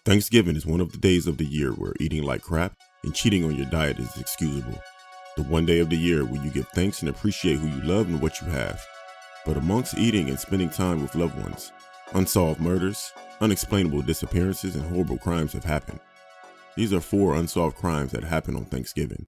Thanksgiving is one of the days of the year where eating like crap and cheating on your diet is excusable. The one day of the year where you give thanks and appreciate who you love and what you have. But amongst eating and spending time with loved ones, unsolved murders, unexplainable disappearances, and horrible crimes have happened. These are 4 unsolved crimes that happen on Thanksgiving.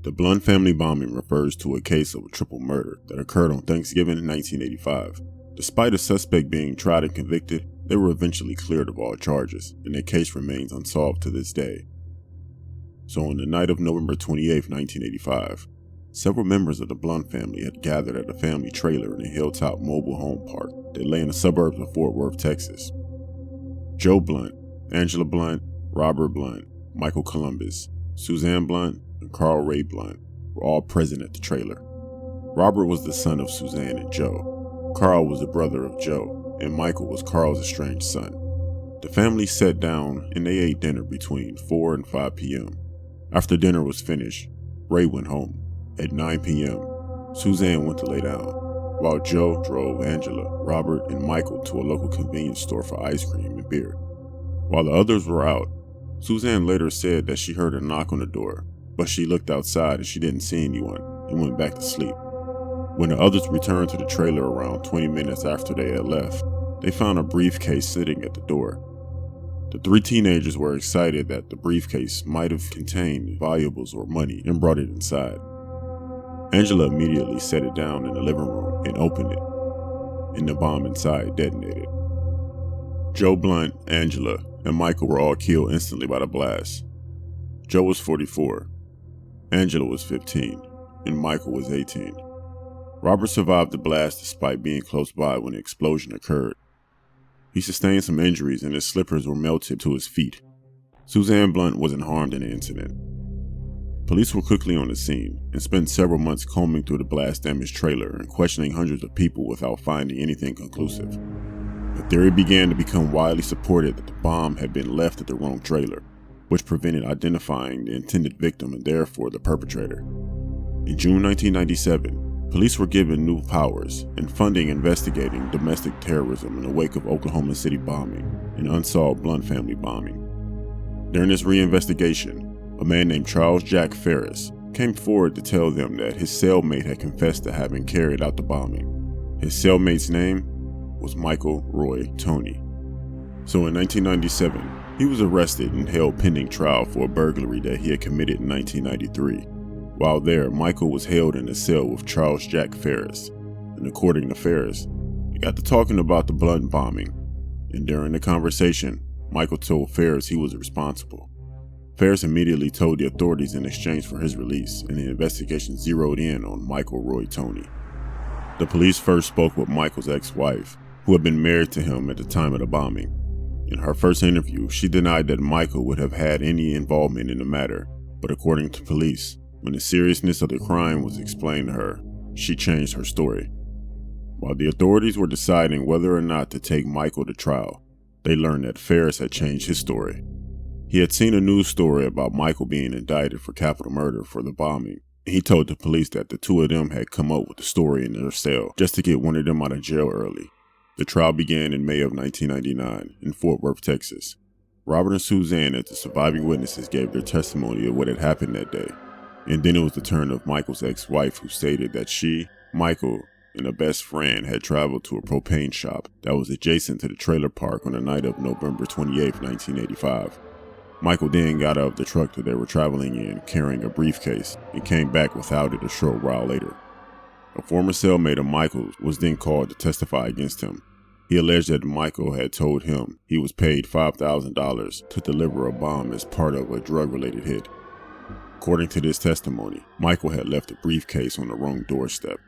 The Blunt family bombing refers to a case of a triple murder that occurred on Thanksgiving in 1985. Despite a suspect being tried and convicted, they were eventually cleared of all charges, and their case remains unsolved to this day. So on the night of November 28, 1985, several members of the Blunt family had gathered at a family trailer in a hilltop mobile home park that lay in the suburbs of Fort Worth, Texas. Joe Blunt, Angela Blunt, Robert Blunt, Michael Columbus, Suzanne Blunt, and Carl Ray Blunt were all present at the trailer. Robert was the son of Suzanne and Joe. Carl was the brother of Joe, and Michael was Carl's estranged son. The family sat down and they ate dinner between 4 and 5 p.m. After dinner was finished, Ray went home. At 9 p.m., Suzanne went to lay down, while Joe drove Angela, Robert, and Michael to a local convenience store for ice cream and beer. While the others were out, Suzanne later said that she heard a knock on the door, but she looked outside and she didn't see anyone and went back to sleep. When the others returned to the trailer around 20 minutes after they had left, they found a briefcase sitting at the door. The 3 teenagers were excited that the briefcase might have contained valuables or money and brought it inside. Angela immediately set it down in the living room and opened it, and the bomb inside detonated. Joe Blunt, Angela, and Michael were all killed instantly by the blast. Joe was 44, Angela was 15, and Michael was 18. Robert survived the blast despite being close by when the explosion occurred. He sustained some injuries and his slippers were melted to his feet. Suzanne Blunt wasn't harmed in the incident. Police were quickly on the scene and spent several months combing through the blast-damaged trailer and questioning hundreds of people without finding anything conclusive. The theory began to become widely supported that the bomb had been left at the wrong trailer, which prevented identifying the intended victim and therefore the perpetrator. In June 1997, police were given new powers and funding investigating domestic terrorism in the wake of Oklahoma City bombing and unsolved Blunt family bombing. During this reinvestigation, a man named Charles Jack Ferris came forward to tell them that his cellmate had confessed to having carried out the bombing. His cellmate's name was Michael Roy Tony. So in 1997, he was arrested and held pending trial for a burglary that he had committed in 1993. While there, Michael was held in a cell with Charles Jack Ferris, and according to Ferris, they got to talking about the Blunt bombing, and during the conversation, Michael told Ferris he was responsible. Ferris immediately told the authorities in exchange for his release, and the investigation zeroed in on Michael Roy Tony. The police first spoke with Michael's ex-wife, who had been married to him at the time of the bombing. In her first interview, she denied that Michael would have had any involvement in the matter, but according to police, when the seriousness of the crime was explained to her, she changed her story. While the authorities were deciding whether or not to take Michael to trial, they learned that Ferris had changed his story. He had seen a news story about Michael being indicted for capital murder for the bombing, and he told the police that the 2 of them had come up with the story in their cell just to get one of them out of jail early. The trial began in May of 1999 in Fort Worth, Texas. Robert and Suzanne, as the surviving witnesses, gave their testimony of what had happened that day. And then it was the turn of Michael's ex-wife, who stated that she, Michael, and a best friend had traveled to a propane shop that was adjacent to the trailer park on the night of November 28, 1985. Michael then got out of the truck that they were traveling in carrying a briefcase and came back without it a short while later. A former cellmate of Michael's was then called to testify against him. He alleged that Michael had told him he was paid $5,000 to deliver a bomb as part of a drug-related hit. According to this testimony, Michael had left the briefcase on the wrong doorstep.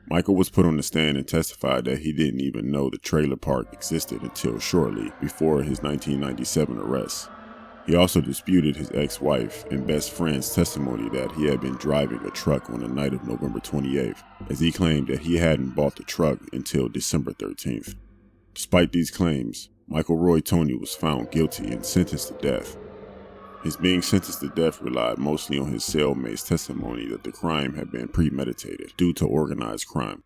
Michael was put on the stand and testified that he didn't even know the trailer park existed until shortly before his 1997 arrest. He also disputed his ex-wife and best friend's testimony that he had been driving a truck on the night of November 28th, as he claimed that he hadn't bought the truck until December 13th. Despite these claims, Michael Roy Tony was found guilty and sentenced to death. His being sentenced to death relied mostly on his cellmate's testimony that the crime had been premeditated due to organized crime.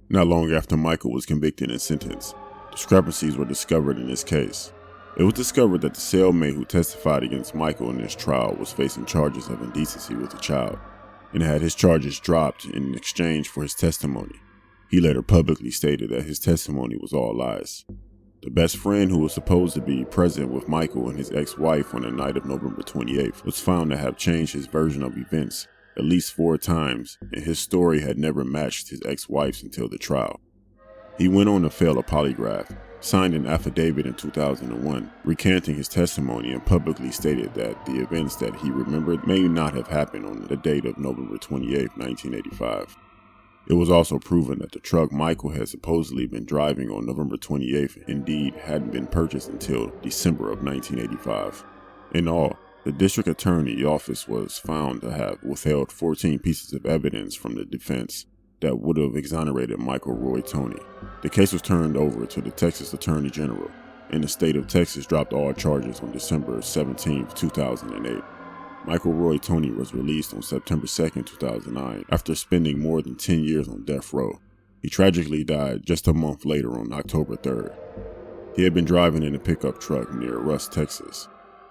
Not long after Michael was convicted and sentenced, discrepancies were discovered in his case. It was discovered that the cellmate who testified against Michael in this trial was facing charges of indecency with a child, and had his charges dropped in exchange for his testimony. He later publicly stated that his testimony was all lies. The best friend who was supposed to be present with Michael and his ex-wife on the night of November 28th was found to have changed his version of events at least 4 times, and his story had never matched his ex-wife's until the trial. He went on to fail a polygraph, signed an affidavit in 2001, recanting his testimony, and publicly stated that the events that he remembered may not have happened on the date of November 28, 1985. It was also proven that the truck Michael had supposedly been driving on November 28th indeed hadn't been purchased until December of 1985. In all, the district attorney's office was found to have withheld 14 pieces of evidence from the defense that would have exonerated Michael Roy Tony. The case was turned over to the Texas Attorney General, and the state of Texas dropped all charges on December 17, 2008. Michael Roy Tony was released on September 2, 2009, after spending more than 10 years on death row. He tragically died just a month later on October 3rd. He had been driving in a pickup truck near Rusk, Texas,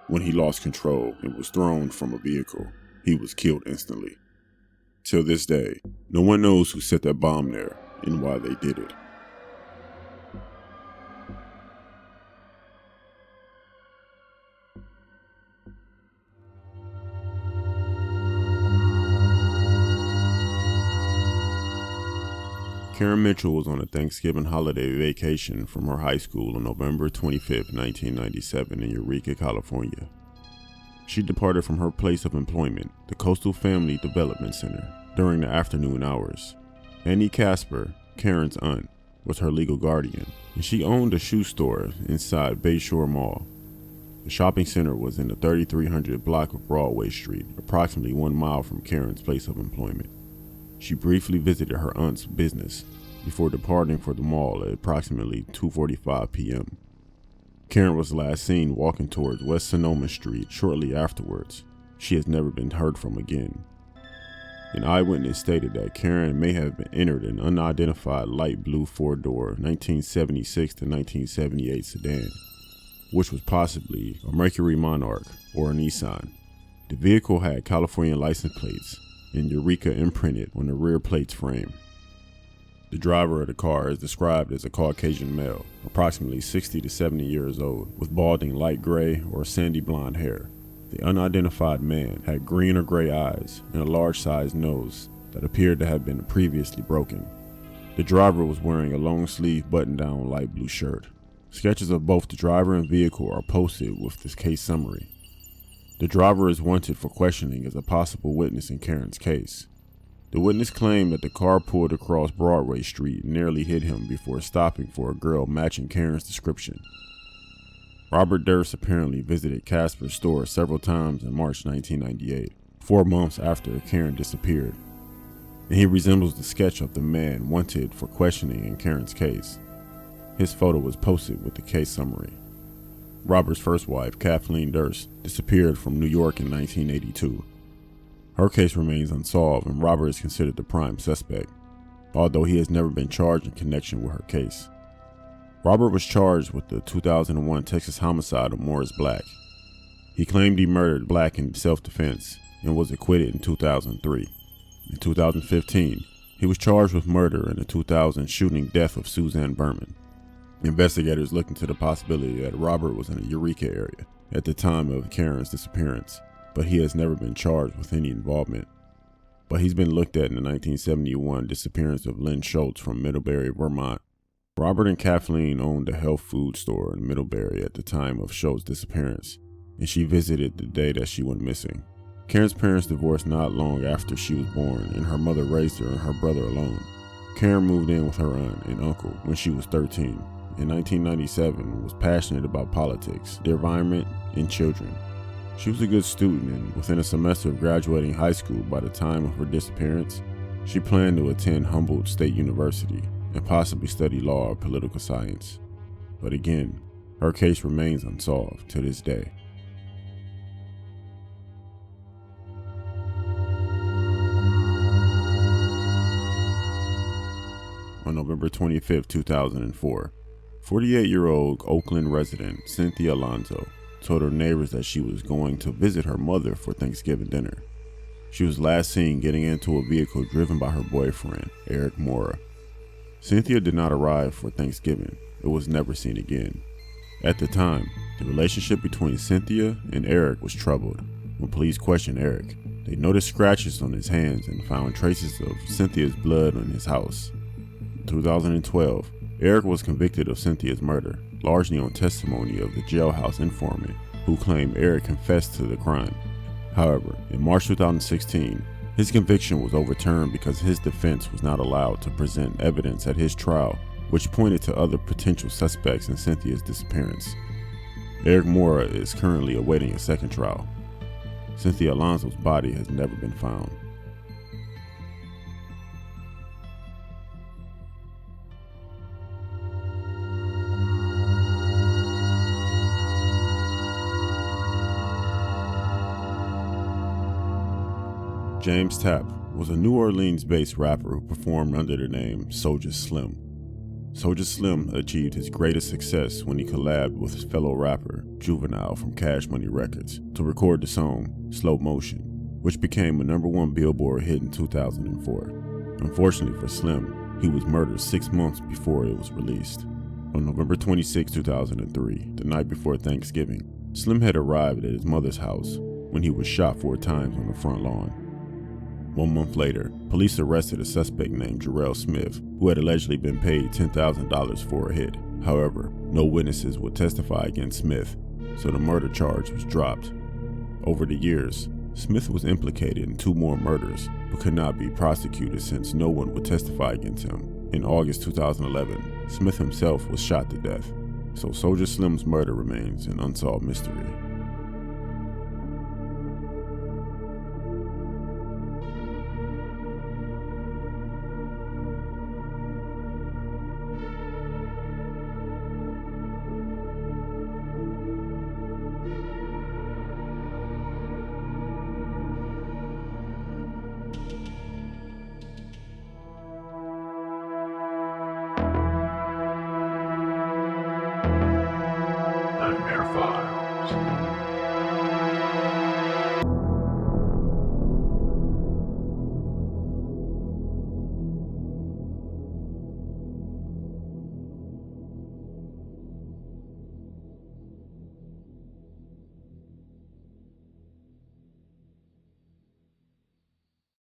when he lost control and was thrown from a vehicle. He was killed instantly. Till this day, no one knows who set that bomb there and why they did it. Karen Mitchell was on a Thanksgiving holiday vacation from her high school on November 25, 1997 in Eureka, California. She departed from her place of employment, the Coastal Family Development Center, during the afternoon hours. Annie Casper, Karen's aunt, was her legal guardian, and she owned a shoe store inside Bayshore Mall. The shopping center was in the 3300 block of Broadway Street, approximately 1 mile from Karen's place of employment. She briefly visited her aunt's business before departing for the mall at approximately 2:45 p.m. Karen was last seen walking towards West Sonoma Street shortly afterwards. She has never been heard from again. An eyewitness stated that Karen may have been entered an unidentified light blue 4-door 1976 to 1978 sedan, which was possibly a Mercury Monarch or a Nissan. The vehicle had California license plates and Eureka imprinted on the rear plate's frame. The driver of the car is described as a Caucasian male, approximately 60 to 70 years old, with balding light gray or sandy blonde hair. The unidentified man had green or gray eyes and a large-sized nose that appeared to have been previously broken. The driver was wearing a long-sleeve button-down light blue shirt. Sketches of both the driver and vehicle are posted with this case summary. The driver is wanted for questioning as a possible witness in Karen's case. The witness claimed that the car pulled across Broadway Street and nearly hit him before stopping for a girl matching Karen's description. Robert Durst apparently visited Casper's store several times in March 1998, 4 months after Karen disappeared, and he resembles the sketch of the man wanted for questioning in Karen's case. His photo was posted with the case summary. Robert's first wife, Kathleen Durst, disappeared from New York in 1982. Her case remains unsolved and Robert is considered the prime suspect, although he has never been charged in connection with her case. Robert was charged with the 2001 Texas homicide of Morris Black. He claimed he murdered Black in self-defense and was acquitted in 2003. In 2015, he was charged with murder in the 2000 shooting death of Suzanne Berman. Investigators looked into the possibility that Robert was in the Eureka area at the time of Karen's disappearance, but he has never been charged with any involvement. But he's been looked at in the 1971 disappearance of Lynn Schultz from Middlebury, Vermont. Robert and Kathleen owned a health food store in Middlebury at the time of Schultz's disappearance, and she visited the day that she went missing. Karen's parents divorced not long after she was born, and her mother raised her and her brother alone. Karen moved in with her aunt and uncle when she was 13. In 1997, was passionate about politics, the environment, and children. She was a good student, and within a semester of graduating high school by the time of her disappearance, she planned to attend Humboldt State University and possibly study law or political science. But again, her case remains unsolved to this day. November 25, 2004. 48-year-old Oakland resident Cynthia Lonzo told her neighbors that she was going to visit her mother for Thanksgiving dinner. She was last seen getting into a vehicle driven by her boyfriend, Eric Mora. Cynthia did not arrive for Thanksgiving and was never seen again. At the time, the relationship between Cynthia and Eric was troubled. When police questioned Eric, they noticed scratches on his hands and found traces of Cynthia's blood in his house. In 2012, Eric was convicted of Cynthia's murder, largely on testimony of the jailhouse informant who claimed Eric confessed to the crime. However, in March 2016, his conviction was overturned because his defense was not allowed to present evidence at his trial, which pointed to other potential suspects in Cynthia's disappearance. Eric Mora is currently awaiting a second trial. Cynthia Lonzo's body has never been found. James Tapp was a New Orleans-based rapper who performed under the name Soulja Slim. Soulja Slim achieved his greatest success when he collabed with his fellow rapper, Juvenile from Cash Money Records, to record the song Slow Motion, which became a #1 Billboard hit in 2004. Unfortunately for Slim, he was murdered 6 months before it was released. On November 26, 2003, the night before Thanksgiving, Slim had arrived at his mother's house when he was shot 4 times on the front lawn. 1 month later, police arrested a suspect named Jarrell Smith, who had allegedly been paid $10,000 for a hit. However, no witnesses would testify against Smith, so the murder charge was dropped. Over the years, Smith was implicated in 2 more murders, but could not be prosecuted since no one would testify against him. In August 2011, Smith himself was shot to death, so Soulja Slim's murder remains an unsolved mystery.